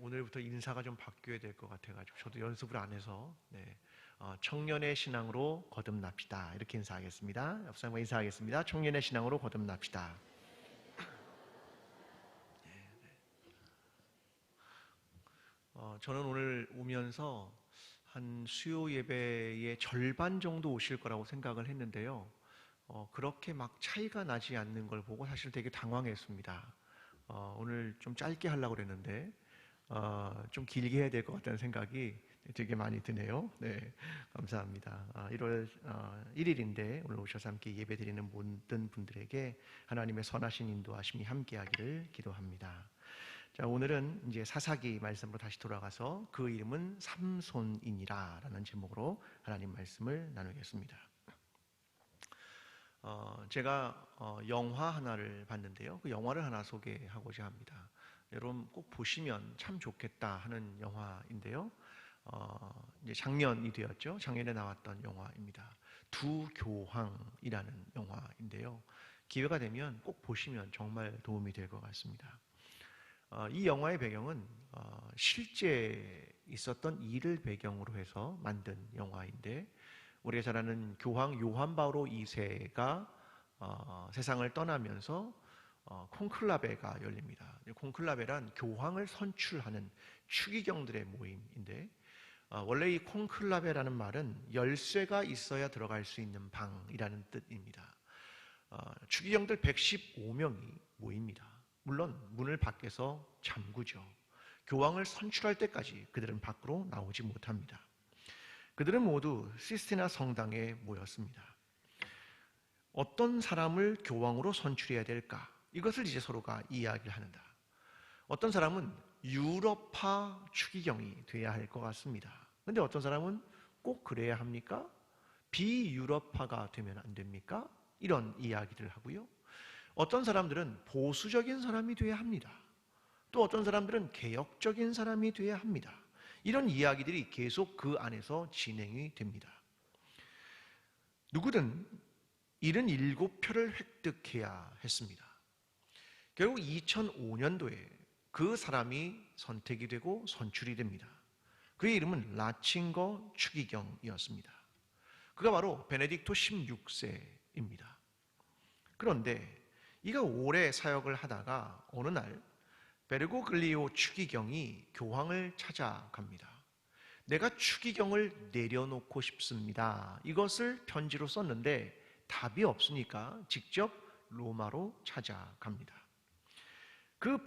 오늘부터 인사가 좀 바뀌어야 될 것 같아가지고 저도 연습을 안 해서 청년의 신앙으로 거듭납시다 이렇게 인사하겠습니다. 옆 사람과 인사하겠습니다. 청년의 신앙으로 거듭납시다. 저는 오늘 오면서 한 수요 예배의 절반 정도 오실 거라고 생각을 했는데요. 그렇게 막 차이가 나지 않는 걸 보고 사실 되게 당황했습니다. 오늘 좀 짧게 하려고 그랬는데 좀 길게 해야 될 것 같다는 생각이 되게 많이 드네요. 네, 감사합니다. 1월 1일인데 오늘 오셔서 함께 예배드리는 모든 분들에게 하나님의 선하신 인도하심이 함께하기를 기도합니다. 자, 오늘은 이제 사사기 말씀으로 다시 돌아가서 그 이름은 삼손이니라 라는 제목으로 하나님 말씀을 나누겠습니다. 제가 영화 하나를 봤는데요. 그 영화를 하나 소개하고자 합니다. 여러분 꼭 보시면 참 좋겠다 하는 영화인데요. 이제 작년이 되었죠. 작년에 나왔던 영화입니다. 두 교황이라는 영화인데요. 기회가 되면 꼭 보시면 정말 도움이 될 것 같습니다. 이 영화의 배경은 실제 있었던 일을 배경으로 해서 만든 영화인데, 우리가 잘 아는 교황 요한 바오로 2세가 세상을 떠나면서 콘클라베가 열립니다. 콘클라베란 교황을 선출하는 추기경들의 모임인데, 원래 이 콘클라베라는 말은 열쇠가 있어야 들어갈 수 있는 방이라는 뜻입니다. 추기경들 115명이 모입니다. 물론 문을 밖에서 잠그죠. 교황을 선출할 때까지 그들은 밖으로 나오지 못합니다. 그들은 모두 시스티나 성당에 모였습니다. 어떤 사람을 교황으로 선출해야 될까? 이것을 이제 서로가 이야기를 하는다. 어떤 사람은 유럽파 추기경이 돼야 할 것 같습니다. 그런데 어떤 사람은 꼭 그래야 합니까? 비유럽파가 되면 안 됩니까? 이런 이야기를 하고요. 어떤 사람들은 보수적인 사람이 돼야 합니다. 또 어떤 사람들은 개혁적인 사람이 돼야 합니다. 이런 이야기들이 계속 그 안에서 진행이 됩니다. 누구든 77표를 획득해야 했습니다. 결국 2005년도에 그 사람이 선택이 되고 선출이 됩니다. 그의 이름은 라칭거 추기경이었습니다. 그가 바로 베네딕토 16세입니다. 그런데 이가 오래 사역을 하다가 어느 날 베르고글리오 추기경이 교황을 찾아갑니다. 내가 추기경을 내려놓고 싶습니다. 이것을 편지로 썼는데 답이 없으니까 직접 로마로 찾아갑니다. 그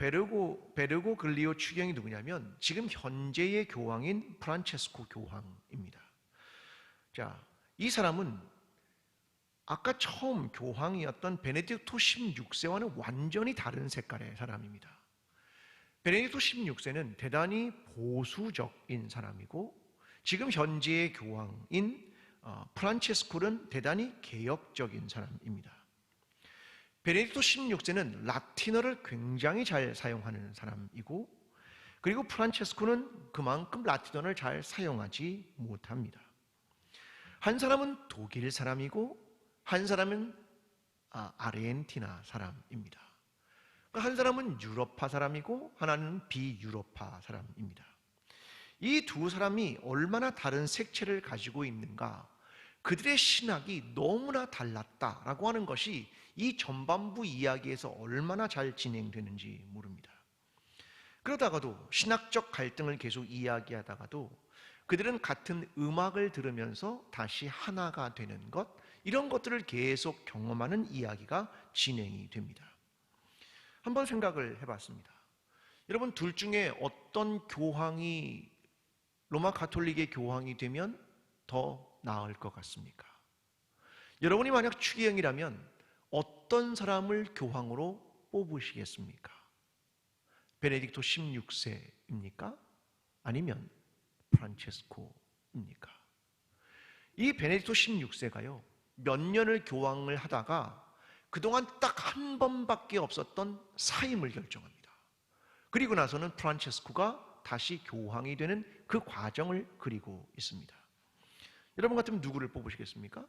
베르고글리오 추기경이 누구냐면 지금 현재의 교황인 프란체스코 교황입니다. 자, 이 사람은 아까 처음 교황이었던 베네딕토 16세와는 완전히 다른 색깔의 사람입니다. 베네딕토 16세는 대단히 보수적인 사람이고, 지금 현재의 교황인 프란체스코는 대단히 개혁적인 사람입니다. 베네딕토 16세는 라틴어를 굉장히 잘 사용하는 사람이고, 그리고 프란체스코는 그만큼 라틴어를 잘 사용하지 못합니다. 한 사람은 독일 사람이고 한 사람은 아르헨티나 사람입니다. 한 사람은 유럽파 사람이고 하나는 비유럽파 사람입니다. 이 두 사람이 얼마나 다른 색채를 가지고 있는가, 그들의 신학이 너무나 달랐다라고 하는 것이 이 전반부 이야기에서 얼마나 잘 진행되는지 모릅니다. 그러다가도 신학적 갈등을 계속 이야기하다가도 그들은 같은 음악을 들으면서 다시 하나가 되는 것, 이런 것들을 계속 경험하는 이야기가 진행이 됩니다. 한번 생각을 해봤습니다. 여러분, 둘 중에 어떤 교황이 로마 가톨릭의 교황이 되면 더 나을 것 같습니까? 여러분이 만약 추기경이라면 어떤 사람을 교황으로 뽑으시겠습니까? 베네딕토 16세입니까? 아니면 프란체스코입니까? 이 베네딕토 16세가요, 몇 년을 교황을 하다가 그동안 딱 한 번밖에 없었던 사임을 결정합니다. 그리고 나서는 프란체스코가 다시 교황이 되는 그 과정을 그리고 있습니다. 여러분 같으면 누구를 뽑으시겠습니까?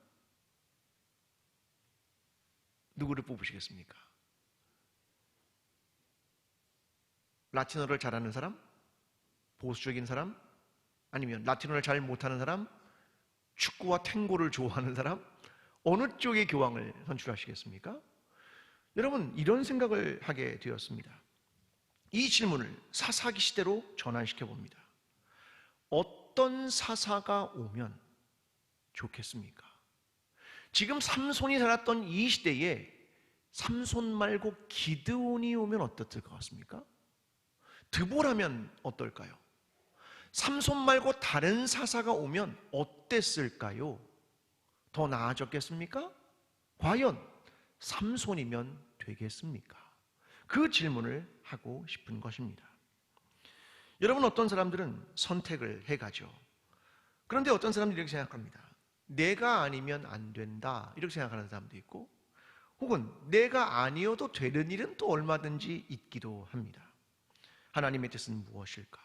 누구를 보수적인 사람? 아니면 라틴어를 잘 못하는 사람? 축구와 탱고를 좋아하는 사람? 어느 쪽의 교황을 선출하시겠습니까? 여러분, 이런 생각을 하게 되었습니다. 이 질문을 사사기 시대로 전환시켜 봅니다. 어떤 사사가 오면 좋겠습니까? 지금 삼손이 살았던 이 시대에 삼손 말고 기드온이 오면 어떨 것 같습니까? 드보라면 어떨까요? 삼손 말고 다른 사사가 오면 어땠을까요? 더 나아졌겠습니까? 과연 삼손이면 되겠습니까? 그 질문을 하고 싶은 것입니다. 여러분, 어떤 사람들은 선택을 해가죠. 그런데 어떤 사람들이 이렇게 생각합니다. 내가 아니면 안 된다, 이렇게 생각하는 사람도 있고, 혹은 내가 아니어도 되는 일은 또 얼마든지 있기도 합니다. 하나님의 뜻은 무엇일까?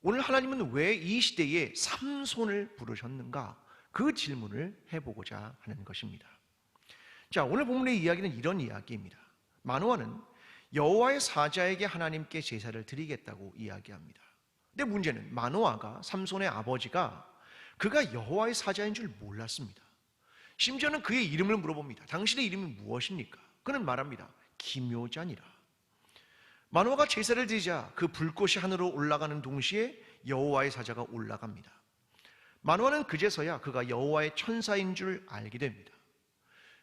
오늘 하나님은 왜 이 시대에 삼손을 부르셨는가? 그 질문을 해보고자 하는 것입니다. 자, 오늘 본문의 이야기는 이런 이야기입니다. 마노아는 여호와의 사자에게 하나님께 제사를 드리겠다고 이야기합니다. 근데 문제는 마노아가 삼손의 아버지가 그가 여호와의 사자인 줄 몰랐습니다. 심지어는 그의 이름을 물어봅니다. 당신의 이름이 무엇입니까? 그는 말합니다. 기묘자니라. 마노아가 제사를 드리자 그 불꽃이 하늘로 올라가는 동시에 여호와의 사자가 올라갑니다. 마노아는 그제서야 그가 여호와의 천사인 줄 알게 됩니다.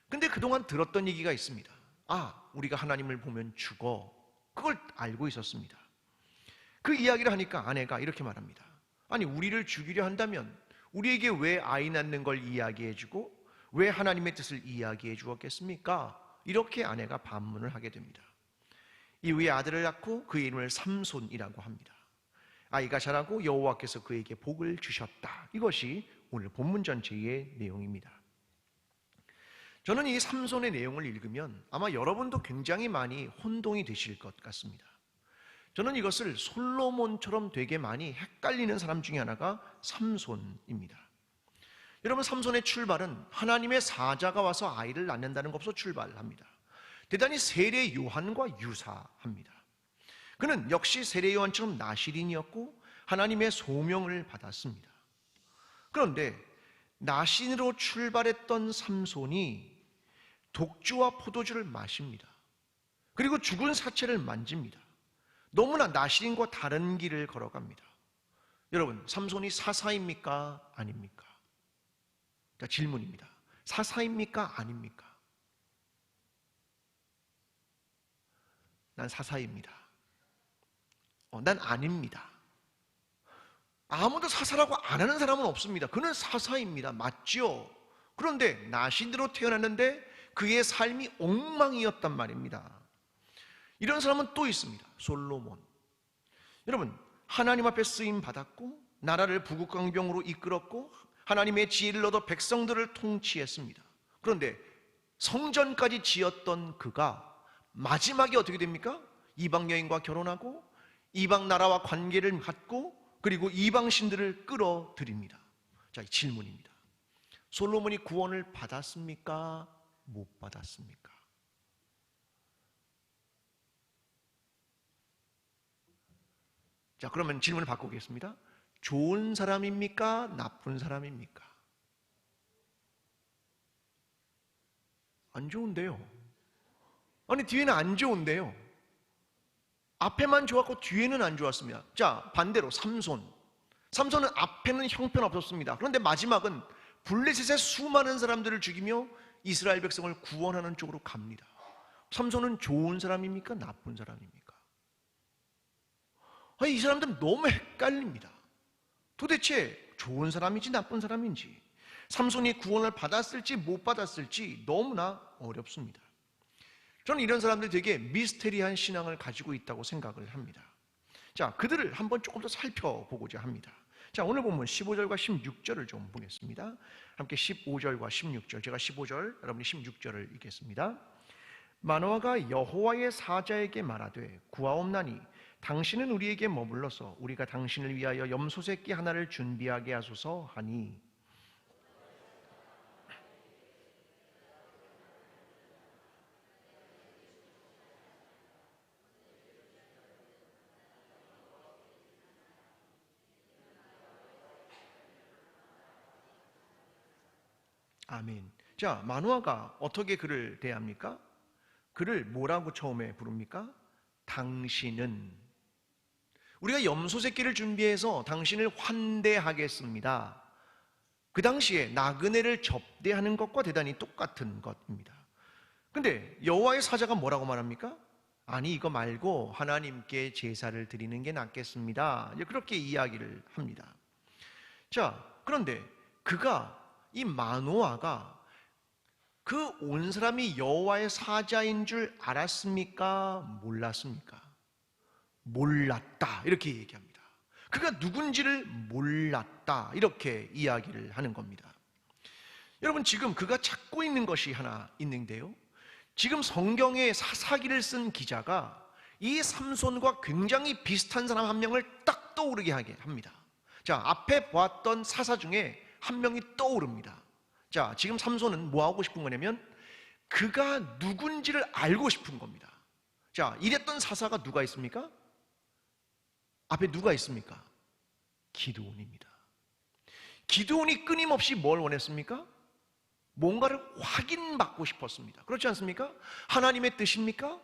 근데 그동안 들었던 얘기가 있습니다. 우리가 하나님을 보면 죽어. 그걸 알고 있었습니다. 그 이야기를 하니까 아내가 이렇게 말합니다. 아니, 우리를 죽이려 한다면 우리에게 왜 아이 낳는 걸 이야기해주고 왜 하나님의 뜻을 이야기해 주었겠습니까? 이렇게 아내가 반문을 하게 됩니다. 이후에 아들을 낳고 그의 이름을 삼손이라고 합니다. 아이가 자라고 여호와께서 그에게 복을 주셨다. 이것이 오늘 본문 전체의 내용입니다. 저는 이 삼손의 내용을 읽으면 아마 여러분도 굉장히 많이 혼동이 되실 것 같습니다. 저는 이것을 솔로몬처럼 되게 많이 헷갈리는 사람 중에 하나가 삼손입니다. 여러분, 삼손의 출발은 하나님의 사자가 와서 아이를 낳는다는 것부터 출발합니다. 대단히 세례 요한과 유사합니다. 그는 역시 세례 요한처럼 나실인이었고 하나님의 소명을 받았습니다. 그런데 나신으로 출발했던 삼손이 독주와 포도주를 마십니다. 그리고 죽은 사체를 만집니다. 너무나 나신과 다른 길을 걸어갑니다. 여러분, 삼손이 사사입니까? 아닙니까? 자, 질문입니다. 사사입니까? 아닙니까? 난 사사입니다. 난 아닙니다. 아무도 사사라고 안 하는 사람은 없습니다. 그는 사사입니다. 맞죠? 그런데 나신으로 태어났는데 그의 삶이 엉망이었단 말입니다. 이런 사람은 또 있습니다. 솔로몬. 여러분, 하나님 앞에 쓰임 받았고 나라를 부국강병으로 이끌었고 하나님의 지혜를 얻어 백성들을 통치했습니다. 그런데 성전까지 지었던 그가 마지막에 어떻게 됩니까? 이방 여인과 결혼하고 이방 나라와 관계를 갖고 그리고 이방 신들을 끌어들입니다. 자, 질문입니다. 솔로몬이 구원을 받았습니까? 못 받았습니까? 자, 그러면 질문을 바꾸겠습니다. 좋은 사람입니까? 나쁜 사람입니까? 안 좋은데요. 아니, 뒤에는 안 좋은데요. 앞에만 좋았고 뒤에는 안 좋았습니다. 자, 반대로 삼손은 앞에는 형편없었습니다. 그런데 마지막은 블레셋의 수많은 사람들을 죽이며 이스라엘 백성을 구원하는 쪽으로 갑니다. 삼손은 좋은 사람입니까? 나쁜 사람입니까? 이 사람들은 너무 헷갈립니다. 도대체 좋은 사람인지 나쁜 사람인지, 삼손이 구원을 받았을지 못 받았을지 너무나 어렵습니다. 저는 이런 사람들이 되게 미스테리한 신앙을 가지고 있다고 생각을 합니다. 자, 그들을 한번 조금 더 살펴보고자 합니다. 자, 오늘 본문 15절과 16절을 좀 보겠습니다. 함께 15절과 16절, 제가 15절, 여러분이 16절을 읽겠습니다. 마노아가 여호와의 사자에게 말하되 구하옵나니 당신은 우리에게 머물러서 우리가 당신을 위하여 염소 새끼 하나를 준비하게 하소서 하니, 아멘. 자, 마노아가 어떻게 그를 대합니까? 그를 뭐라고 처음에 부릅니까? 당신은. 우리가 염소 새끼를 준비해서 당신을 환대하겠습니다. 그 당시에 나그네를 접대하는 것과 대단히 똑같은 것입니다. 근데 여호와의 사자가 뭐라고 말합니까? 아니, 이거 말고 하나님께 제사를 드리는 게 낫겠습니다. 그렇게 이야기를 합니다. 자, 그런데 이 마노아가 그 온 사람이 여호와의 사자인 줄 알았습니까? 몰랐습니까? 몰랐다, 이렇게 얘기합니다. 그가 누군지를 몰랐다, 이렇게 이야기를 하는 겁니다. 여러분, 지금 그가 찾고 있는 것이 하나 있는데요, 지금 성경에 사사기를 쓴 기자가 이 삼손과 굉장히 비슷한 사람 한 명을 딱 떠오르게 하게 합니다. 자, 앞에 보았던 사사 중에 한 명이 떠오릅니다. 자, 지금 삼손은 뭐 하고 싶은 거냐면 그가 누군지를 알고 싶은 겁니다. 자, 이랬던 사사가 누가 있습니까? 앞에 누가 있습니까? 기드온입니다. 기드온이 끊임없이 뭘 원했습니까? 뭔가를 확인받고 싶었습니다. 그렇지 않습니까? 하나님의 뜻입니까?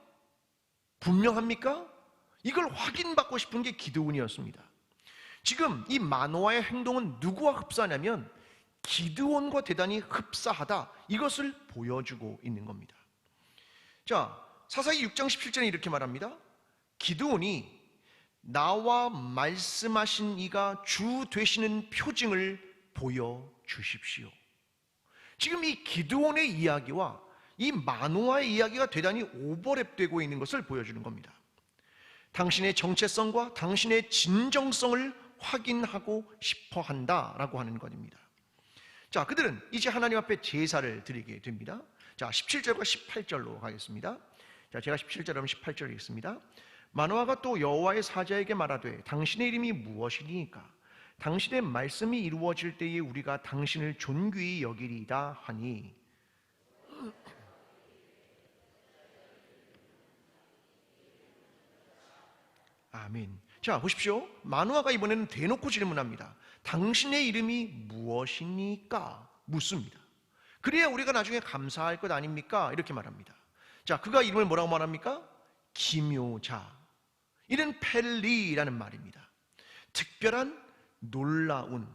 분명합니까? 이걸 확인받고 싶은 게 기드온이었습니다. 지금 이 마노아의 행동은 누구와 흡사하냐면 기드온과 대단히 흡사하다, 이것을 보여주고 있는 겁니다. 자, 사사기 6장 17절에 이렇게 말합니다. 기드온이 나와 말씀하신 이가 주 되시는 표징을 보여주십시오. 지금 이 기드온의 이야기와 이 마노아의 이야기가 대단히 오버랩되고 있는 것을 보여주는 겁니다. 당신의 정체성과 당신의 진정성을 확인하고 싶어 한다라고 하는 것입니다. 자, 그들은 이제 하나님 앞에 제사를 드리게 됩니다. 자, 17절과 18절로 가겠습니다. 자, 제가 17절하면 18절 읽습니다. 마노아가 또 여호와의 사자에게 말하되 당신의 이름이 무엇이니까? 당신의 말씀이 이루어질 때에 우리가 당신을 존귀히 여기리이다 하니. 아멘. 자, 보십시오. 마노아가 이번에는 대놓고 질문합니다. 당신의 이름이 무엇입니까? 묻습니다. 그래야 우리가 나중에 감사할 것 아닙니까? 이렇게 말합니다. 자, 그가 이름을 뭐라고 말합니까? 기묘자. 이는 펠리라는 말입니다. 특별한, 놀라운,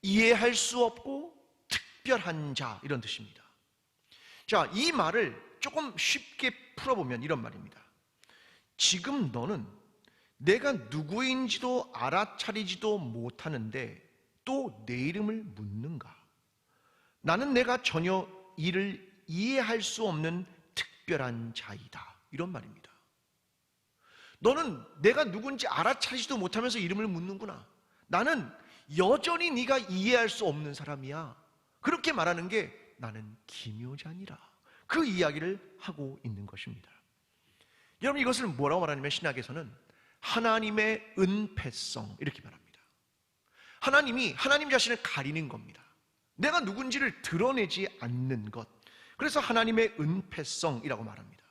이해할 수 없고 특별한 자, 이런 뜻입니다. 자, 이 말을 조금 쉽게 풀어보면 이런 말입니다. 지금 너는 내가 누구인지도 알아차리지도 못하는데 또 내 이름을 묻는가? 나는 내가 전혀 이를 이해할 수 없는 특별한 자이다, 이런 말입니다. 너는 내가 누군지 알아차리지도 못하면서 이름을 묻는구나. 나는 여전히 네가 이해할 수 없는 사람이야. 그렇게 말하는 게 나는 기묘자니라. 그 이야기를 하고 있는 것입니다. 여러분, 이것을 뭐라고 말하냐면 신학에서는 하나님의 은폐성, 이렇게 말합니다. 하나님이 하나님 자신을 가리는 겁니다. 내가 누군지를 드러내지 않는 것. 그래서 하나님의 은폐성이라고 말합니다.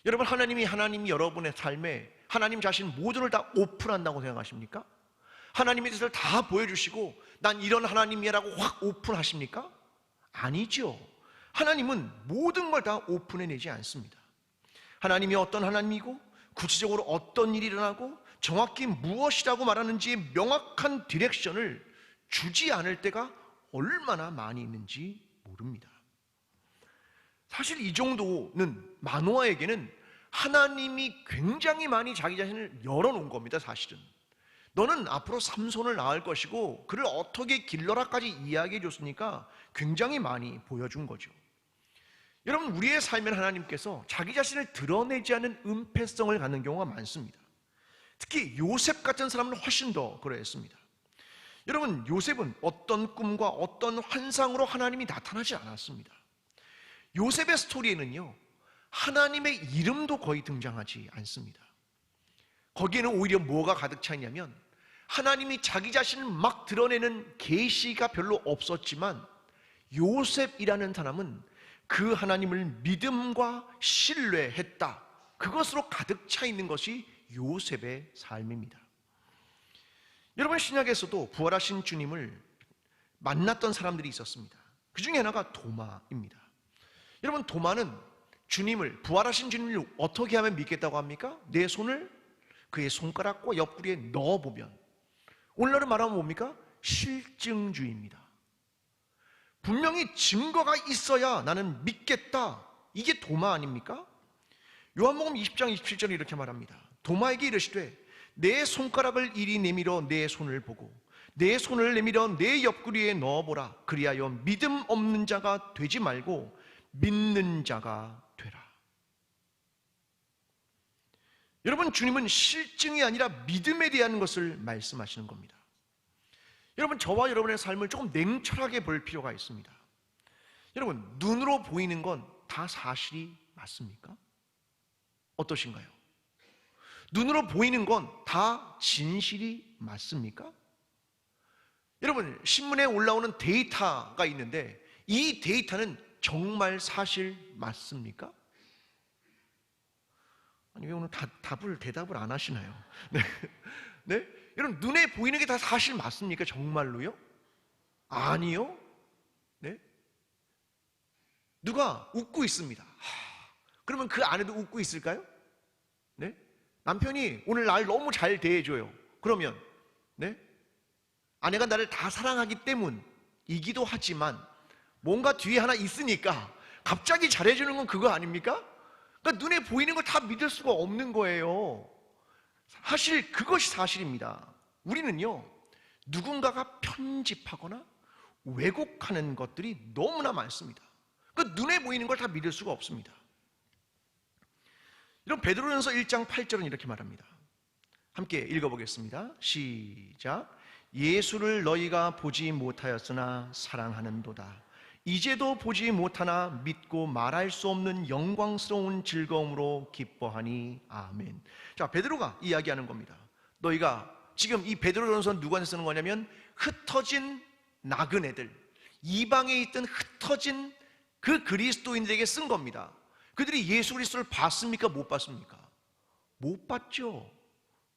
여러분, 하나님이 여러분의 삶에 하나님 자신 모든을 다 오픈한다고 생각하십니까? 하나님의 뜻을 다 보여주시고 난 이런 하나님이라고 확 오픈하십니까? 아니죠. 하나님은 모든 걸 다 오픈해내지 않습니다. 하나님이 어떤 하나님이고 구체적으로 어떤 일이 일어나고 정확히 무엇이라고 말하는지 명확한 디렉션을 주지 않을 때가 얼마나 많이 있는지 모릅니다. 사실 이 정도는 마노아에게는 하나님이 굉장히 많이 자기 자신을 열어놓은 겁니다. 사실은 너는 앞으로 삼손을 낳을 것이고 그를 어떻게 길러라까지 이야기해 줬으니까 굉장히 많이 보여준 거죠. 여러분, 우리의 삶에 하나님께서 자기 자신을 드러내지 않은 은폐성을 갖는 경우가 많습니다. 특히 요셉 같은 사람은 훨씬 더 그러했습니다. 여러분, 요셉은 어떤 꿈과 어떤 환상으로 하나님이 나타나지 않았습니다. 요셉의 스토리에는요, 하나님의 이름도 거의 등장하지 않습니다. 거기에는 오히려 뭐가 가득 차 있냐면 하나님이 자기 자신을 막 드러내는 계시가 별로 없었지만 요셉이라는 사람은 그 하나님을 믿음과 신뢰했다. 그것으로 가득 차 있는 것이 요셉의 삶입니다. 여러분, 신약에서도 부활하신 주님을 만났던 사람들이 있었습니다. 그 중에 하나가 도마입니다. 여러분, 도마는 주님을, 부활하신 주님을 어떻게 하면 믿겠다고 합니까? 내 손을 그의 손가락과 옆구리에 넣어보면, 오늘날은 말하면 뭡니까? 실증주의입니다. 분명히 증거가 있어야 나는 믿겠다. 이게 도마 아닙니까? 요한복음 20장 27절에 이렇게 말합니다. 도마에게 이르시되 내 손가락을 이리 내밀어 내 손을 보고 내 손을 내밀어 내 옆구리에 넣어보라. 그리하여 믿음 없는 자가 되지 말고 믿는 자가 되라. 여러분, 주님은 실증이 아니라 믿음에 대한 것을 말씀하시는 겁니다. 여러분, 저와 여러분의 삶을 조금 냉철하게 볼 필요가 있습니다. 여러분, 눈으로 보이는 건 다 사실이 맞습니까? 어떠신가요? 눈으로 보이는 건 다 진실이 맞습니까? 여러분, 신문에 올라오는 데이터가 있는데 이 데이터는 정말 사실 맞습니까? 아니, 왜 오늘 대답을 안 하시나요? 네. 네? 여러분, 눈에 보이는 게 다 사실 맞습니까? 정말로요? 아니요. 네? 누가 웃고 있습니다. 그러면 그 안에도 웃고 있을까요? 네? 남편이 오늘 날 너무 잘 대해줘요. 그러면 네? 아내가 나를 다 사랑하기 때문이기도 하지만 뭔가 뒤에 하나 있으니까 갑자기 잘해주는 건 그거 아닙니까? 그러니까 눈에 보이는 걸 다 믿을 수가 없는 거예요. 사실 그것이 사실입니다. 우리는요, 누군가가 편집하거나 왜곡하는 것들이 너무나 많습니다. 그 눈에 보이는 걸 다 믿을 수가 없습니다. 이런 베드로전서 1장 8절은 이렇게 말합니다. 함께 읽어보겠습니다. 시작. 예수를 너희가 보지 못하였으나 사랑하는도다. 이제도 보지 못하나 믿고 말할 수 없는 영광스러운 즐거움으로 기뻐하니. 아멘. 자, 베드로가 이야기하는 겁니다. 너희가 지금 이 베드로전서 누구한테 쓰는 거냐면 흩어진 나그네들, 이방에 있던 흩어진 그 그리스도인들에게 쓴 겁니다. 그들이 예수 그리스도를 봤습니까? 못 봤습니까? 못 봤죠.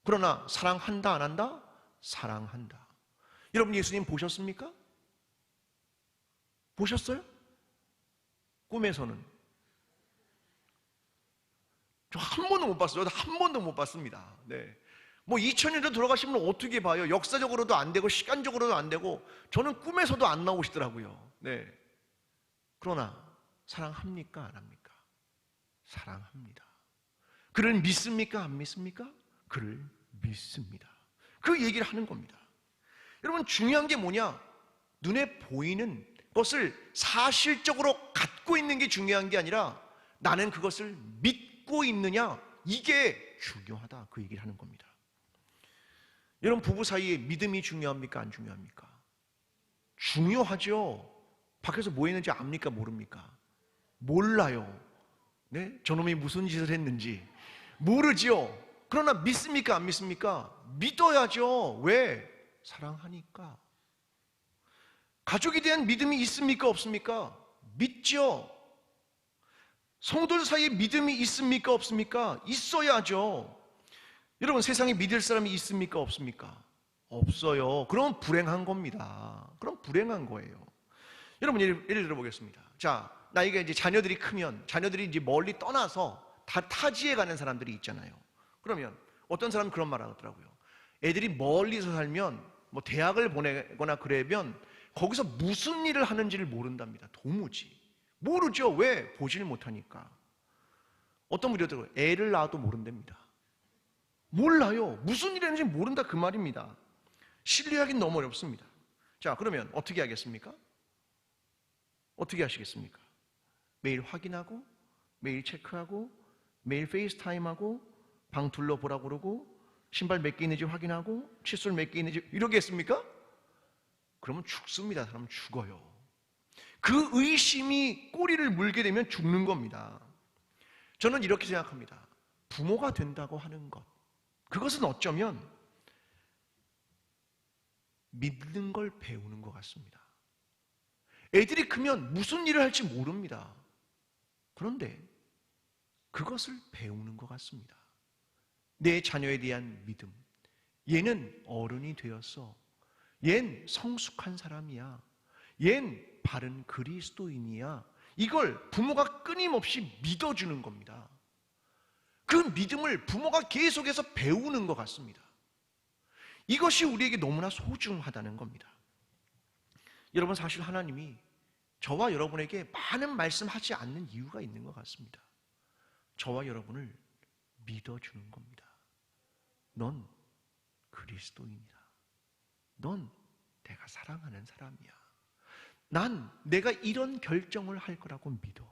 그러나 사랑한다 안 한다? 사랑한다. 여러분, 예수님 보셨습니까? 보셨어요? 꿈에서는? 저 한 번도 못 봤어요. 한 번도 못 봤습니다. 네. 뭐 2000년도 돌아가시면 어떻게 봐요? 역사적으로도 안 되고 시간적으로도 안 되고 저는 꿈에서도 안 나오시더라고요. 네. 그러나 사랑합니까? 안 합니까? 사랑합니다. 그를 믿습니까? 안 믿습니까? 그를 믿습니다. 그 얘기를 하는 겁니다. 여러분, 중요한 게 뭐냐? 눈에 보이는 것을 사실적으로 갖고 있는 게 중요한 게 아니라 나는 그것을 믿고 있느냐, 이게 중요하다, 그 얘기를 하는 겁니다. 여러분, 부부 사이에 믿음이 중요합니까? 안 중요합니까? 중요하죠. 밖에서 뭐 했는지 압니까? 모릅니까? 몰라요. 네? 저놈이 무슨 짓을 했는지 모르지요. 그러나 믿습니까? 안 믿습니까? 믿어야죠. 왜? 사랑하니까. 가족에 대한 믿음이 있습니까? 없습니까? 믿죠. 성도들 사이에 믿음이 있습니까? 없습니까? 있어야죠. 여러분, 세상에 믿을 사람이 있습니까? 없습니까? 없어요. 그럼 불행한 겁니다. 그럼 불행한 거예요. 여러분, 예를 들어보겠습니다. 자, 나이가 이제 자녀들이 크면 자녀들이 이제 멀리 떠나서 다 타지에 가는 사람들이 있잖아요. 그러면 어떤 사람은 그런 말 하더라고요. 애들이 멀리서 살면 뭐 대학을 보내거나 그러면 거기서 무슨 일을 하는지를 모른답니다. 도무지 모르죠. 왜? 보질 못하니까. 어떤 분이 그러더라고요. 애를 낳아도 모른답니다. 몰라요. 무슨 일을 하는지 모른다, 그 말입니다. 신뢰하기는 너무 어렵습니다. 자, 그러면 어떻게 하겠습니까? 어떻게 하시겠습니까? 매일 확인하고, 매일 체크하고, 매일 페이스타임하고, 방 둘러보라고 그러고, 신발 몇 개 있는지 확인하고, 칫솔 몇 개 있는지 이러겠습니까? 그러면 죽습니다. 사람은 죽어요. 그 의심이 꼬리를 물게 되면 죽는 겁니다. 저는 이렇게 생각합니다. 부모가 된다고 하는 것, 그것은 어쩌면 믿는 걸 배우는 것 같습니다. 애들이 크면 무슨 일을 할지 모릅니다. 그런데 그것을 배우는 것 같습니다. 내 자녀에 대한 믿음. 얘는 어른이 되었어. 얜 성숙한 사람이야. 얜 바른 그리스도인이야. 이걸 부모가 끊임없이 믿어주는 겁니다. 그 믿음을 부모가 계속해서 배우는 것 같습니다. 이것이 우리에게 너무나 소중하다는 겁니다. 여러분, 사실 하나님이 저와 여러분에게 많은 말씀하지 않는 이유가 있는 것 같습니다. 저와 여러분을 믿어주는 겁니다. 넌 그리스도인이다. 넌 내가 사랑하는 사람이야. 난 내가 이런 결정을 할 거라고 믿어.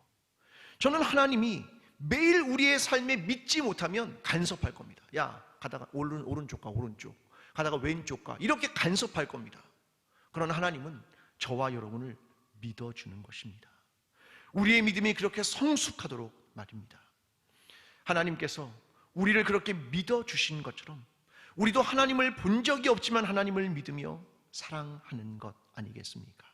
저는 하나님이 매일 우리의 삶에 믿지 못하면 간섭할 겁니다. 야, 가다가 오른쪽 가, 오른쪽. 가다가 왼쪽 가. 이렇게 간섭할 겁니다. 그러나 하나님은 저와 여러분을 믿어주는 것입니다. 우리의 믿음이 그렇게 성숙하도록 말입니다. 하나님께서 우리를 그렇게 믿어주신 것처럼 우리도 하나님을 본 적이 없지만 하나님을 믿으며 사랑하는 것 아니겠습니까?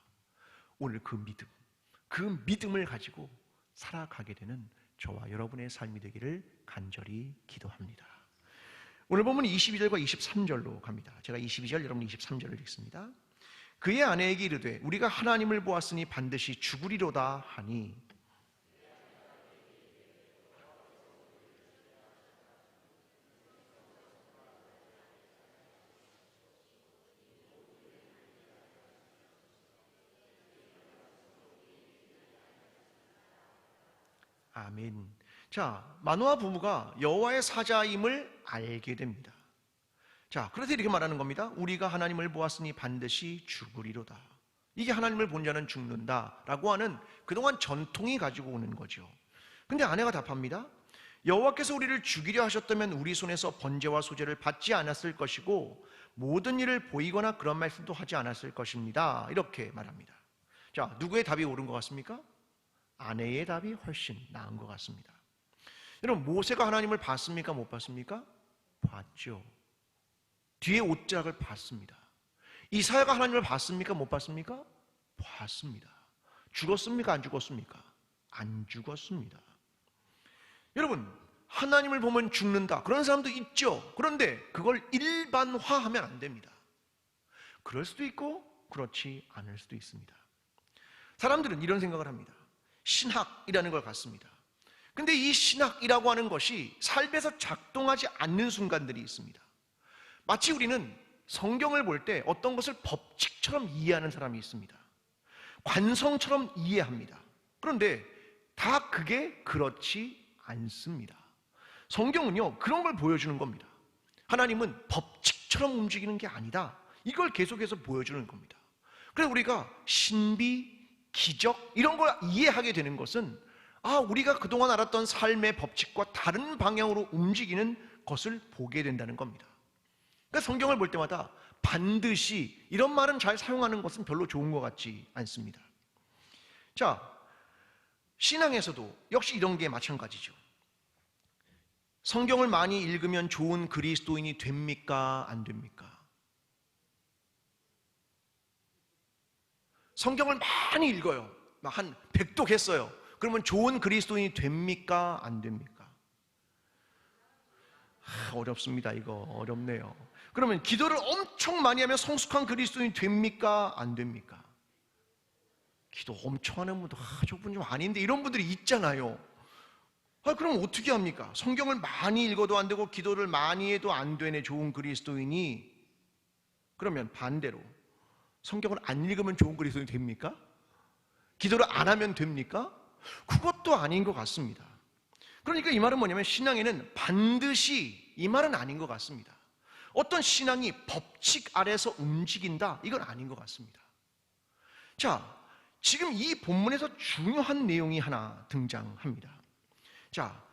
오늘 그 믿음을 가지고 살아가게 되는 저와 여러분의 삶이 되기를 간절히 기도합니다. 오늘 본문 22절과 23절로 갑니다. 제가 22절, 여러분 23절을 읽습니다. 그의 아내에게 이르되 우리가 하나님을 보았으니 반드시 죽으리로다 하니 아멘. 자, 마노아 부부가 여호와의 사자임을 알게 됩니다. 자, 그래서 이렇게 말하는 겁니다. 우리가 하나님을 보았으니 반드시 죽으리로다. 이게 하나님을 본 자는 죽는다라고 하는 그동안 전통이 가지고 오는 거죠. 근데 아내가 답합니다. 여호와께서 우리를 죽이려 하셨다면 우리 손에서 번제와 소제를 받지 않았을 것이고 모든 일을 보이거나 그런 말씀도 하지 않았을 것입니다. 이렇게 말합니다. 자, 누구의 답이 옳은 것 같습니까? 아내의 답이 훨씬 나은 것 같습니다. 여러분, 모세가 하나님을 봤습니까? 못 봤습니까? 봤죠. 뒤에 옷자락을 봤습니다. 이사야가 하나님을 봤습니까? 못 봤습니까? 봤습니다. 죽었습니까? 안 죽었습니까? 안 죽었습니다. 여러분, 하나님을 보면 죽는다, 그런 사람도 있죠. 그런데 그걸 일반화하면 안 됩니다. 그럴 수도 있고 그렇지 않을 수도 있습니다. 사람들은 이런 생각을 합니다. 신학이라는 걸 갖습니다. 근데 이 신학이라고 하는 것이 삶에서 작동하지 않는 순간들이 있습니다. 마치 우리는 성경을 볼 때 어떤 것을 법칙처럼 이해하는 사람이 있습니다. 관성처럼 이해합니다. 그런데 다 그게 그렇지 않습니다. 성경은요, 그런 걸 보여주는 겁니다. 하나님은 법칙처럼 움직이는 게 아니다, 이걸 계속해서 보여주는 겁니다. 그래서 우리가 신비, 기적 이런 걸 이해하게 되는 것은 우리가 그동안 알았던 삶의 법칙과 다른 방향으로 움직이는 것을 보게 된다는 겁니다. 그러니까 성경을 볼 때마다 반드시 이런 말은 잘 사용하는 것은 별로 좋은 것 같지 않습니다. 자, 신앙에서도 역시 이런 게 마찬가지죠. 성경을 많이 읽으면 좋은 그리스도인이 됩니까? 안 됩니까? 성경을 많이 읽어요. 한 100독 했어요. 그러면 좋은 그리스도인이 됩니까? 안 됩니까? 어렵습니다. 이거 어렵네요. 그러면 기도를 엄청 많이 하면 성숙한 그리스도인이 됩니까? 안 됩니까? 기도 엄청 하는 분도 저분 좀 아닌데 이런 분들이 있잖아요. 그럼 어떻게 합니까? 성경을 많이 읽어도 안 되고 기도를 많이 해도 안 되네 좋은 그리스도인이. 그러면 반대로 성경을 안 읽으면 좋은 그리스도인이 됩니까? 기도를 안 하면 됩니까? 그것도 아닌 것 같습니다. 그러니까 이 말은 뭐냐면 신앙에는 반드시, 이 말은 아닌 것 같습니다. 어떤 신앙이 법칙 아래서 움직인다, 이건 아닌 것 같습니다. 자, 지금 이 본문에서 중요한 내용이 하나 등장합니다. 자,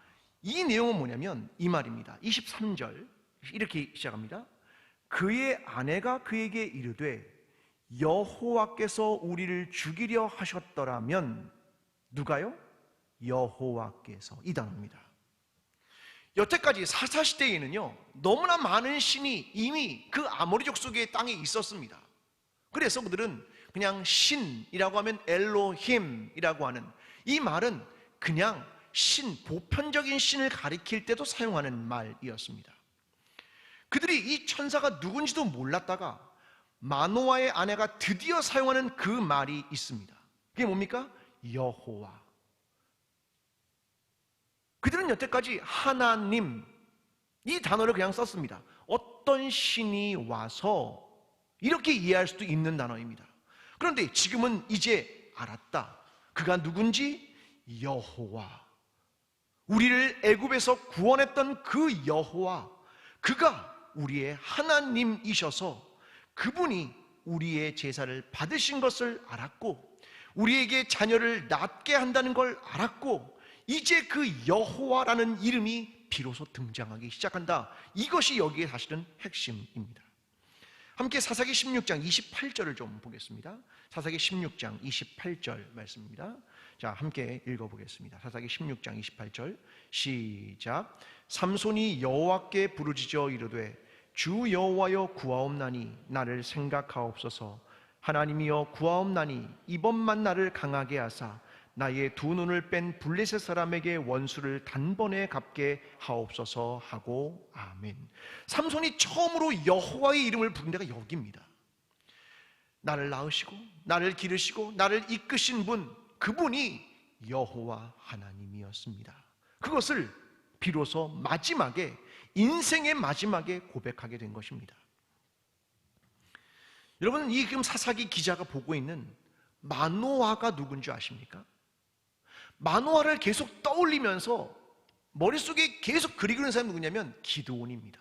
이 내용은 뭐냐면 이 말입니다. 23절 이렇게 시작합니다. 그의 아내가 그에게 이르되 여호와께서 우리를 죽이려 하셨더라면. 누가요? 여호와께서. 이 단어입니다. 여태까지 사사시대에는요, 너무나 많은 신이 이미 그 아모리 족속의 땅에 있었습니다. 그래서 그들은 그냥 신이라고 하면 엘로힘이라고 하는 이 말은 그냥 신, 보편적인 신을 가리킬 때도 사용하는 말이었습니다. 그들이 이 천사가 누군지도 몰랐다가 마노아의 아내가 드디어 사용하는 그 말이 있습니다. 그게 뭡니까? 여호와. 그들은 여태까지 하나님 이 단어를 그냥 썼습니다. 어떤 신이 와서 이렇게 이해할 수도 있는 단어입니다. 그런데 지금은 이제 알았다. 그가 누군지? 여호와. 우리를 애굽에서 구원했던 그 여호와, 그가 우리의 하나님이셔서 그분이 우리의 제사를 받으신 것을 알았고 우리에게 자녀를 낳게 한다는 걸 알았고 이제 그 여호와라는 이름이 비로소 등장하기 시작한다. 이것이 여기에 사실은 핵심입니다. 함께 사사기 16장 28절을 좀 보겠습니다. 사사기 16장 28절 말씀입니다. 자, 함께 읽어보겠습니다. 사사기 16장 28절 시작. 삼손이 여호와께 부르짖어 이르되 주 여호와여 구하옵나니 나를 생각하옵소서. 하나님이여 구하옵나니 이번만 나를 강하게 하사 나의 두 눈을 뺀 블레셋 사람에게 원수를 단번에 갚게 하옵소서 하고 아멘. 삼손이 처음으로 여호와의 이름을 부른 데가 여기입니다. 나를 낳으시고 나를 기르시고 나를 이끄신 분, 그분이 여호와 하나님이었습니다. 그것을 비로소 마지막에, 인생의 마지막에 고백하게 된 것입니다. 여러분, 이 지금 사사기 기자가 보고 있는 마노아가 누군지 아십니까? 마노아를 계속 떠올리면서 머릿속에 계속 그리는 사람이 누구냐면 기드온입니다.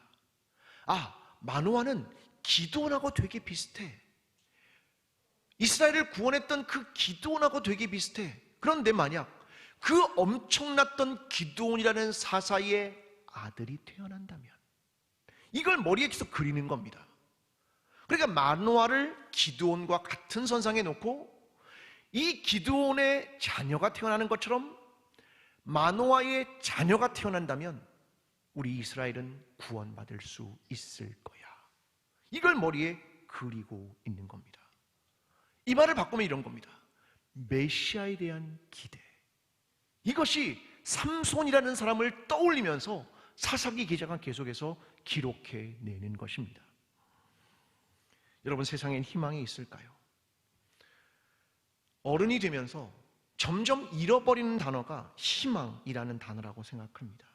아, 마노아는 기드온하고 되게 비슷해. 이스라엘을 구원했던 그 기드온하고 되게 비슷해. 그런데 만약 그 엄청났던 기드온이라는 사사의 아들이 태어난다면, 이걸 머리에 계속 그리는 겁니다. 그러니까 마노아를 기드온과 같은 선상에 놓고 이 기드온의 자녀가 태어나는 것처럼 마노아의 자녀가 태어난다면 우리 이스라엘은 구원받을 수 있을 거야. 이걸 머리에 그리고 있는 겁니다. 이 말을 바꾸면 이런 겁니다. 메시아에 대한 기대. 이것이 삼손이라는 사람을 떠올리면서 사사기 기자가 계속해서 기록해내는 것입니다. 여러분, 세상엔 희망이 있을까요? 어른이 되면서 점점 잃어버리는 단어가 희망이라는 단어라고 생각합니다.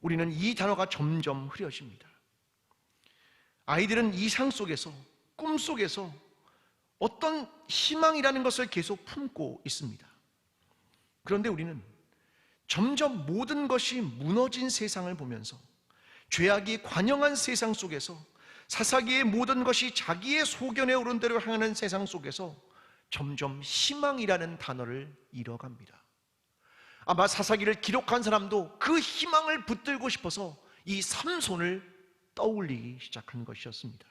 우리는 이 단어가 점점 흐려집니다. 아이들은 이상 속에서, 꿈 속에서 어떤 희망이라는 것을 계속 품고 있습니다. 그런데 우리는 점점 모든 것이 무너진 세상을 보면서, 죄악이 관영한 세상 속에서, 사사기의 모든 것이 자기의 소견에 오른 대로 향하는 세상 속에서 점점 희망이라는 단어를 잃어갑니다. 아마 사사기를 기록한 사람도 그 희망을 붙들고 싶어서 이 삼손을 떠올리기 시작한 것이었습니다.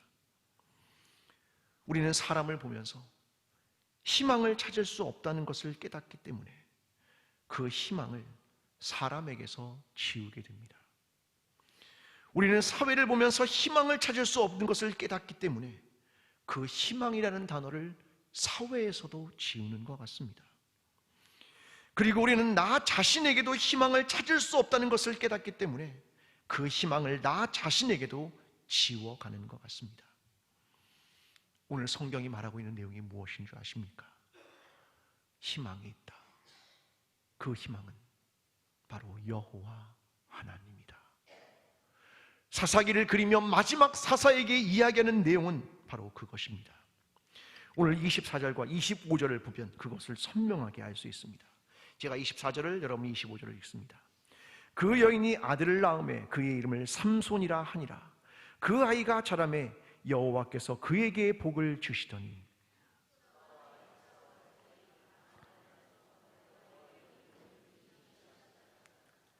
우리는 사람을 보면서 희망을 찾을 수 없다는 것을 깨닫기 때문에 그 희망을 사람에게서 지우게 됩니다. 우리는 사회를 보면서 희망을 찾을 수 없는 것을 깨닫기 때문에 그 희망이라는 단어를 사회에서도 지우는 것 같습니다. 그리고 우리는 나 자신에게도 희망을 찾을 수 없다는 것을 깨닫기 때문에 그 희망을 나 자신에게도 지워가는 것 같습니다. 오늘 성경이 말하고 있는 내용이 무엇인 줄 아십니까? 희망이 있다. 그 희망은 바로 여호와 하나님이다. 사사기를 그리며 마지막 사사에게 이야기하는 내용은 바로 그것입니다. 오늘 24절과 25절을 보면 그것을 선명하게 알 수 있습니다. 제가 24절을, 여러분이 25절을 읽습니다. 그 여인이 아들을 낳음에 그의 이름을 삼손이라 하니라. 그 아이가 자라매 여호와께서 그에게 복을 주시더니.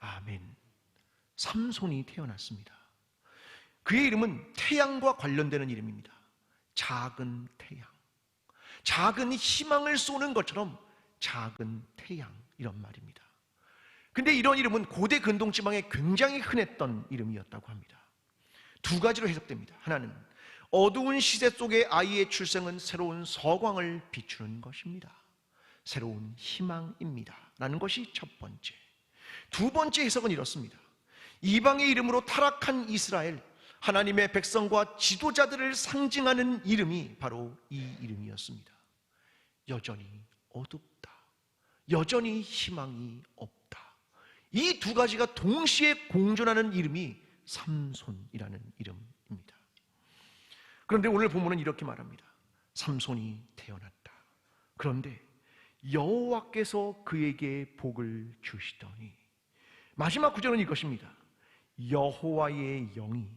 아멘. 삼손이 태어났습니다. 그의 이름은 태양과 관련되는 이름입니다. 작은 태양. 작은 희망을 쏘는 것처럼 작은 태양, 이런 말입니다. 근데 이런 이름은 고대 근동 지방에 굉장히 흔했던 이름이었다고 합니다. 두 가지로 해석됩니다. 하나는 어두운 시대 속의 아이의 출생은 새로운 서광을 비추는 것입니다. 새로운 희망입니다 라는 것이 첫 번째. 두 번째 해석은 이렇습니다. 이방의 이름으로 타락한 이스라엘, 하나님의 백성과 지도자들을 상징하는 이름이 바로 이 이름이었습니다. 여전히 어둡다. 여전히 희망이 없다. 이 두 가지가 동시에 공존하는 이름이 삼손이라는 이름입니다. 그런데 오늘 본문은 이렇게 말합니다. 삼손이 태어났다. 그런데 여호와께서 그에게 복을 주시더니, 마지막 구절은 이것입니다. 여호와의 영이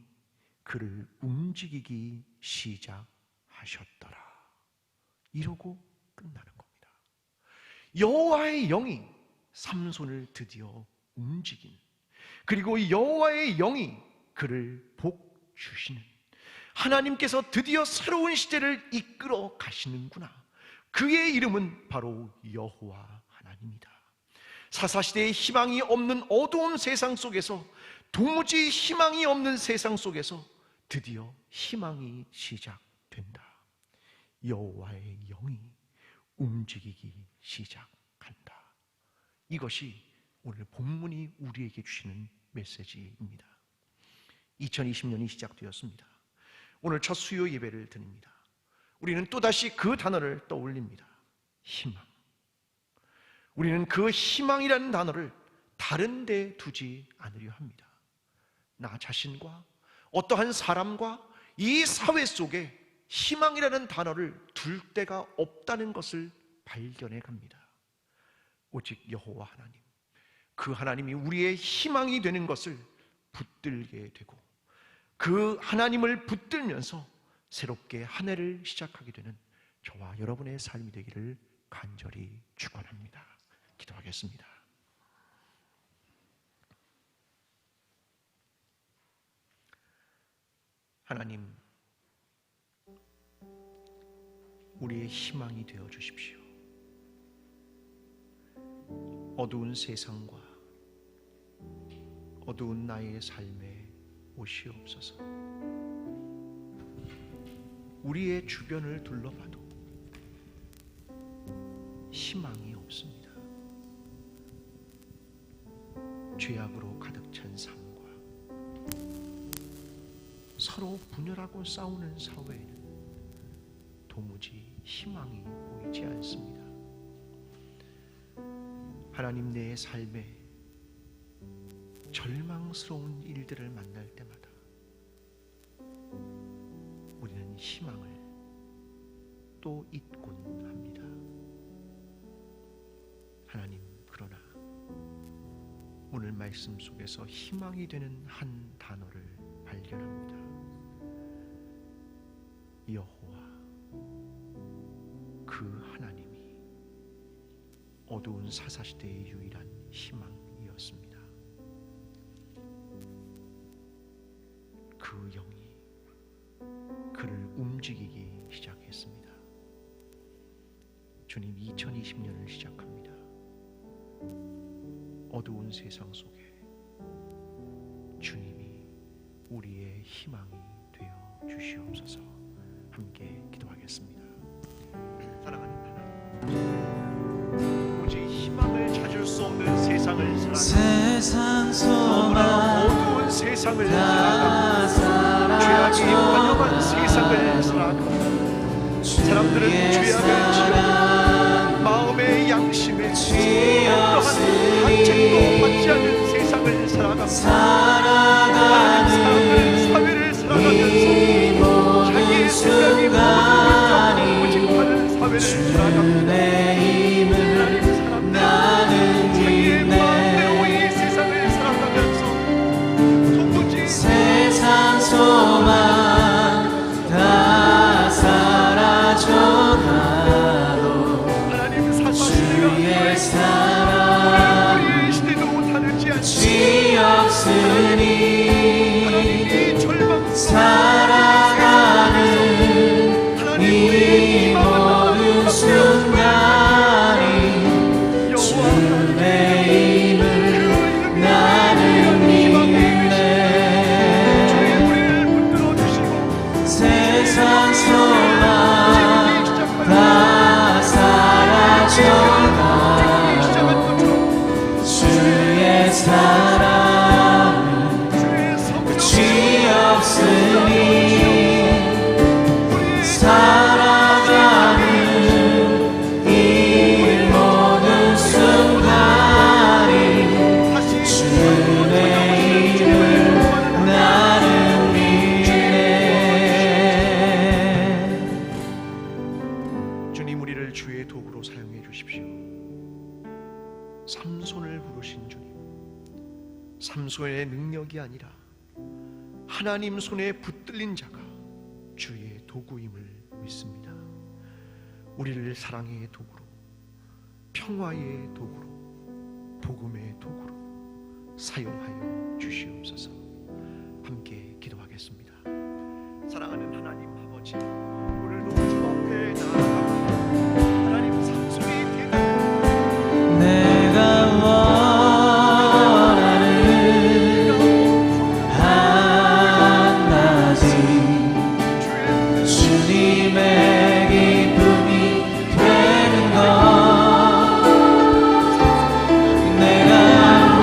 그를 움직이기 시작하셨더라. 이러고 끝나는 겁니다. 여호와의 영이 삼손을 드디어 움직인, 그리고 여호와의 영이 그를 복 주시는, 하나님께서 드디어 새로운 시대를 이끌어 가시는구나. 그의 이름은 바로 여호와 하나님이다. 사사시대에 희망이 없는 어두운 세상 속에서, 도무지 희망이 없는 세상 속에서 드디어 희망이 시작된다. 여호와의 영이 움직이기 시작한다. 이것이 오늘 본문이 우리에게 주시는 메시지입니다. 2020년이 시작되었습니다. 오늘 첫 수요 예배를 드립니다. 우리는 또다시 그 단어를 떠올립니다. 희망. 우리는 그 희망이라는 단어를 다른 데 두지 않으려 합니다. 나 자신과 어떠한 사람과 이 사회 속에 희망이라는 단어를 둘 데가 없다는 것을 발견해 갑니다. 오직 여호와 하나님, 그 하나님이 우리의 희망이 되는 것을 붙들게 되고, 그 하나님을 붙들면서 새롭게 한 해를 시작하게 되는 저와 여러분의 삶이 되기를 간절히 축원합니다. 기도하겠습니다. 하나님, 우리의 희망이 되어 주십시오. 어두운 세상과 어두운 나의 삶에 오시옵소서. 우리의 주변을 둘러봐도 희망이 없습니다. 죄악으로 가득 찬 삶과 서로 분열하고 싸우는 사회에는 도무지 희망이 보이지 않습니다. 하나님, 내 삶에 절망스러운 일들을 만날 때마다 우리는 희망을 또 잊곤 합니다. 하나님, 그러나 오늘 말씀 속에서 희망이 되는 한 단어를 발견합니다. 여호와, 그 하나님이 어두운 사사시대의 유일한 희망이었습니다. 그 영이 그를 움직이기 시작했습니다. 주님, 2020년을 시작합니다. 어두운 세상 속에 주님이 우리의 희망이 되어 주시옵소서. 함께 기도하겠습니다. 사랑하는 하나님, 오직 희망을 찾을 수 없는 세상을 살아가는, 너무나 어두운 세상을 살아가는, 죄악이 환영한 세상을 살아가는, 사람들은 죄악을 지어 마음의 양심에 어떠한 한책도 받지 않는 세상을 살아갑니다. 사람들 사회를 살아가면서 자기의 생각이 모두 오직하는 사회를 살아갑니다. 하나님, 자기의 마음대로 이 세상을 살아가면서 도무지 세상 소망 다 사라져가도 하나님, 사사시대가 사랑 우리의 시대도 다르지 않습니다. 지 없으니 게 아니라 하나님 손에 붙들린 자가 주의 도구임을 믿습니다. 우리를 사랑의 도구로, 평화의 도구로, 복음의 도구로 사용하여 주시옵소서. 함께 기도하겠습니다. 사랑하는 하나님 아버지, 오늘도 주 앞에 나아갑니다. 하나님 삶 속에 되는 내가 원하는 한 가지 주님의 기쁨이 되는 것, 내가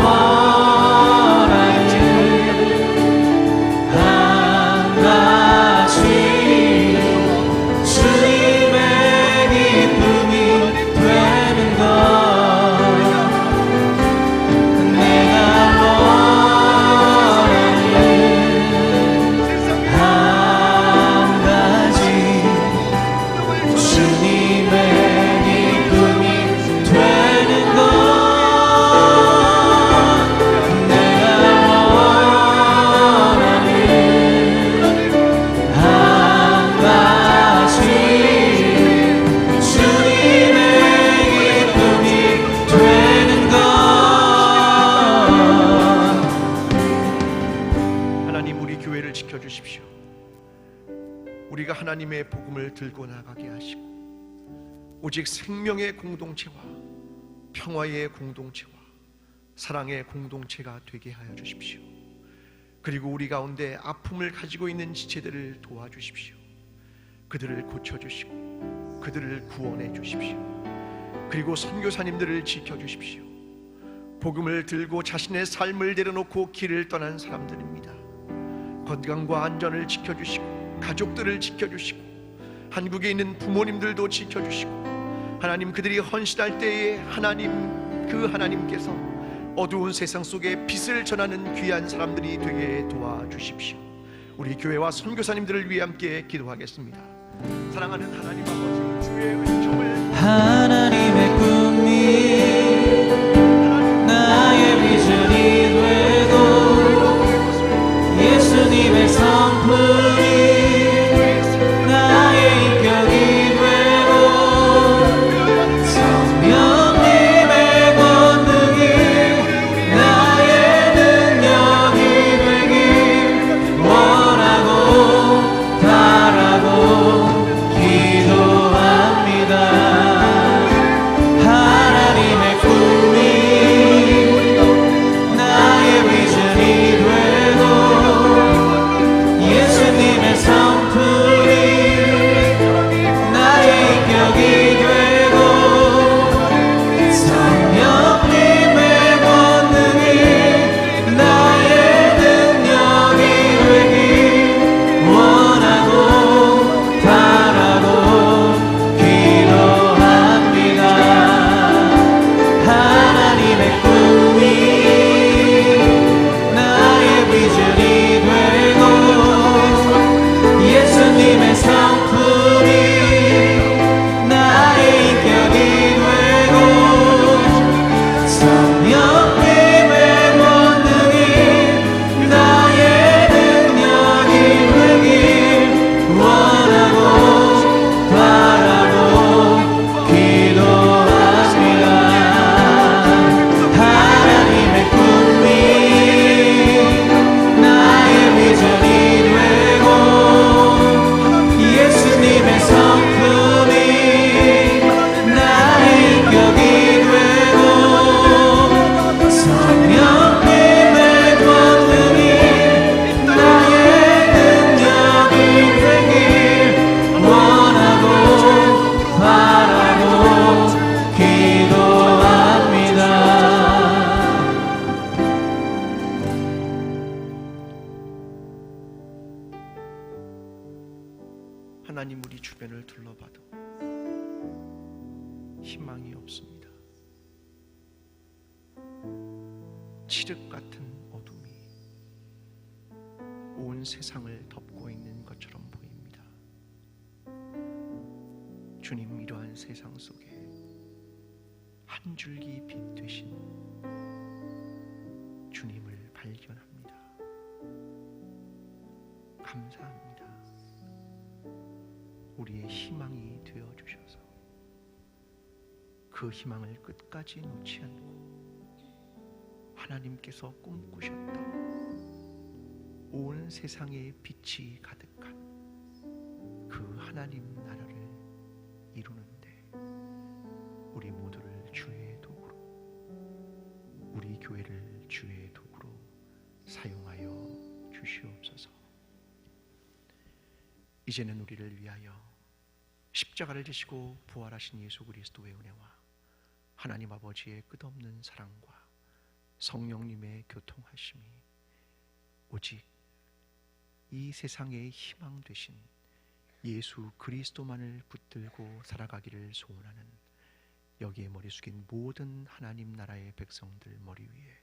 원하는 한 가지 주님의 기쁨이 되는 것, 내가 원하는 한 가지 주님의 기쁨이 되는 것, 내가 원하는 한 가지 주님의 기쁨이 되는 것. 하나님, 우리 교회를 지켜주십시오. 우리가 하나님의 복음을 들고 나가게 하시고 오직 생명의 공동체와 평화의 공동체와 사랑의 공동체가 되게 하여 주십시오. 그리고 우리 가운데 아픔을 가지고 있는 지체들을 도와주십시오. 그들을 고쳐주시고 그들을 구원해 주십시오. 그리고 선교사님들을 지켜주십시오. 복음을 들고 자신의 삶을 내려놓고 길을 떠난 사람들입니다. 건강과 안전을 지켜주시고 가족들을 지켜주시고 한국에 있는 부모님들도 지켜주시고 하나님, 그들이 헌신할 때에 하나님, 그 하나님께서 어두운 세상 속에 빛을 전하는 귀한 사람들이 되게 도와주십시오. 우리 교회와 선교사님들을 위해 함께 기도하겠습니다. 사랑하는 하나님 아버지, 주의 은총을 하나님의 꿈이 나의 비전이 되고 예수님의 성품이 나의 인격이 되고 성령님의 권능이 나의 능력이 되길 원하고 바라고 기도합니다. 하나님의 꿈이 나의 비전이 되고 예수님의 성품이 나의 인격이 되고 성령님의 권능이 나의 능력이 되길 원하고 바라고 기도합니다. 하나님의 꿈이 나의 비전이 되고 예수님의 성품이 나의 인격이 되고 성령님의 권능이 나의 능력이 되길 원하고 바라고 기도합니다. 하나님의 꿈이 나의 비전이 되고 예수님의 성품이 나의 인격이 되고 성령님의 권능이 나의 능력이 되길 원하고 바라고 기도합니다. 하나님, 우리 주변을 둘러봐도 희망이 없습니다. 칠흑 같은 어둠이 온 세상을 덮고 있는 것처럼 보입니다. 주님, 이러한 세상 속에 한 줄기 빛 되신 주님을 발견합니다. 감사합니다. 우리의 희망이 되어 주셔서 그 희망을 끝까지 놓지 않고 하나님께서 꿈꾸셨던 온 세상에 빛이 가득한 그 하나님 나라를 이루는데 우리 모두를 주의 도구로, 우리 교회를 주의 도구로 사용하여 주시옵소서. 이제는 우리를 위하여 십자가를 지시고 부활하신 예수 그리스도의 은혜와 하나님 아버지의 끝없는 사랑과 성령님의 교통하심이 오직 이 세상의 희망 되신 예수 그리스도만을 붙들고 살아가기를 소원하는 여기에 머리 숙인 모든 하나님 나라의 백성들 머리 위에,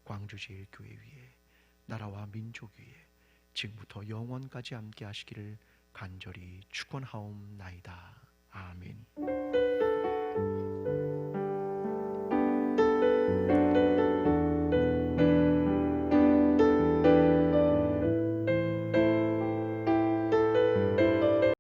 광주제일교회 위에, 나라와 민족 위에 지금부터 영원까지 함께 하시기를 간절히 축원하옵나이다. 아멘.